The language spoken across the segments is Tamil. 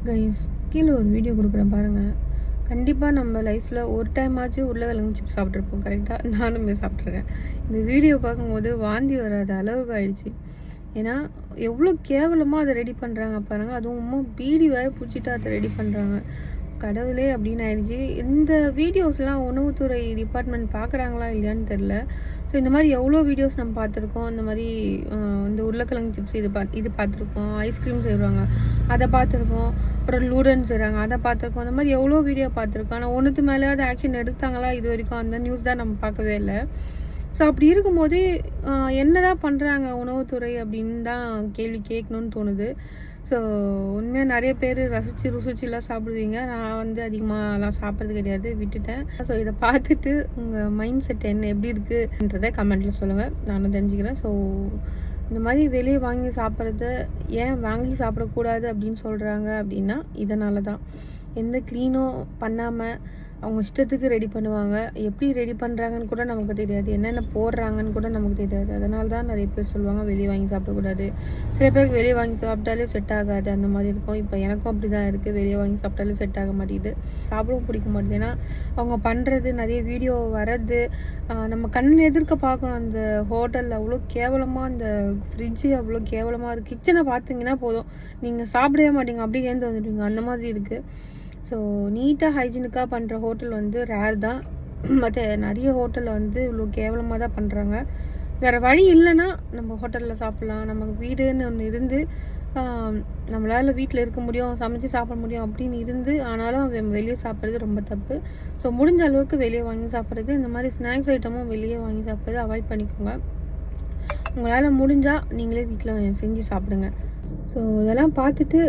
கைஸ், கீழே ஒரு வீடியோ கொடுக்குறேன் பாருங்கள். கண்டிப்பாக நம்ம லைஃப்பில் ஒரு டைம் ஆச்சு உருளைக்கிழங்கு சிப்ஸ் சாப்பிட்ருப்போம். கரெக்டாக நானுமே சாப்பிட்ருக்கேன். இந்த வீடியோ பார்க்கும்போது வாந்தி வராத அளவுக்கு ஆயிடுச்சு. ஏன்னா எவ்வளோ கேவலமாக அதை ரெடி பண்ணுறாங்க பாருங்கள். அதுவும் பீடி வேறு பிடிச்சிட்டு அதை ரெடி பண்ணுறாங்க. கடவுளே அப்படின்னு ஆயிடுச்சு. இந்த வீடியோஸ்லாம் உணவுத்துறை டிபார்ட்மெண்ட் பார்க்குறாங்களா இல்லையான்னு தெரில. ஸோ இந்த மாதிரி எவ்வளோ வீடியோஸ் நம்ம பார்த்துருக்கோம். இந்த மாதிரி இந்த உருளைக்கிழங்கு சிப்ஸ் இது பார்த்துருக்கோம். ஐஸ்கிரீம் செய்வாங்க அதை பார்த்துருக்கோம். அப்புறம் லூடன் செய்கிறாங்க அதை பார்த்துருக்கோம். அந்த மாதிரி எவ்வளோ வீடியோ பார்த்துருக்கோம். ஆனால் ஒன்றுத்து மேலேயாவது ஆக்ஷன் எடுத்தாங்களா இது வரைக்கும் அந்த நியூஸ் தான் நம்ம பார்க்கவே இல்லை. ஸோ அப்படி இருக்கும்போது என்னதான் பண்ணுறாங்க உணவுத்துறை அப்படின்னு தான் கேள்வி கேட்கணுன்னு தோணுது. ஸோ உண்மையாக நிறைய பேர் ருசிச்சுலாம் சாப்பிடுவீங்க. நான் வந்து அதிகமாகலாம் சாப்பிட்றது கிடையாது, விட்டுட்டேன். ஸோ இதை பார்த்துட்டு உங்கள் மைண்ட் செட் என்ன எப்படி இருக்குன்றதை கமெண்ட்டில் சொல்லுங்கள், நானும் தெரிஞ்சுக்கிறேன். ஸோ இந்த மாதிரி வெளியே வாங்கி சாப்பிட்றத ஏன் வாங்கி சாப்பிடக்கூடாது அப்படின்னு சொல்கிறாங்க அப்படின்னா இதனால தான். எந்த க்ளீனும் பண்ணாமல் அவங்க இஷ்டத்துக்கு ரெடி பண்ணுவாங்க. எப்படி ரெடி பண்ணுறாங்கன்னு கூட நமக்கு தெரியாது, என்னென்ன போடுறாங்கன்னு கூட நமக்கு தெரியாது. அதனால தான் நிறைய பேர் சொல்லுவாங்க வெளியே வாங்கி சாப்பிடக்கூடாது. சில பேருக்கு வெளியே வாங்கி சாப்பிட்டாலே செட் ஆகாது, அந்த மாதிரி இருக்கும். இப்போ எனக்கும் அப்படி தான் இருக்குது. வெளியே வாங்கி சாப்பிட்டாலே செட் ஆக மாட்டேங்குது, சாப்பிடவும் பிடிக்க மாட்டேது. ஏன்னா அவங்க பண்ணுறது நிறைய வீடியோ வர்றது நம்ம கண் எதிர்க்க பார்க்கணும். அந்த ஹோட்டலில் அவ்வளோ கேவலமாக, அந்த ஃப்ரிட்ஜு அவ்வளோ கேவலமாக இருக்குது. கிச்சனை பார்த்தீங்கன்னா போதும், நீங்கள் சாப்பிடவே மாட்டீங்க, அப்படியே ஏந்து வந்துடுவீங்க, அந்த மாதிரி இருக்குது. ஸோ நீட்டாக ஹைஜீனிக்காக பண்ணுற ஹோட்டல் வந்து ரேர் தான். மற்ற நிறைய ஹோட்டலில் வந்து இவ்வளோ கேவலமாக தான் பண்ணுறாங்க. வேறு வழி இல்லைன்னா நம்ம ஹோட்டலில் சாப்பிட்லாம். நமக்கு வீடுன்னு ஒன்று இருந்து நம்மளால் வீட்டில் இருக்க முடியும், சமைச்சு சாப்பிட முடியும் அப்படின்னு இருந்து ஆனாலும் வெளியே சாப்பிட்றது ரொம்ப தப்பு. ஸோ முடிஞ்ச அளவுக்கு வெளியே வாங்கி சாப்பிட்றது, இந்த மாதிரி ஸ்நாக்ஸ் ஐட்டமும் வெளியே வாங்கி சாப்பிட்றது அவாய்ட் பண்ணிக்கோங்க. உங்களால் முடிஞ்சால் நீங்களே வீட்டில் செஞ்சு சாப்பிடுங்க. ஸோ இதெல்லாம் பார்த்துட்டு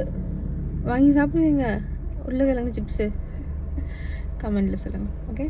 வாங்கி சாப்பிடுவீங்க உருளைக்கிழங்கு சிப்ஸு, கமெண்ட்டில் சொல்லுங்கள். ஓகே.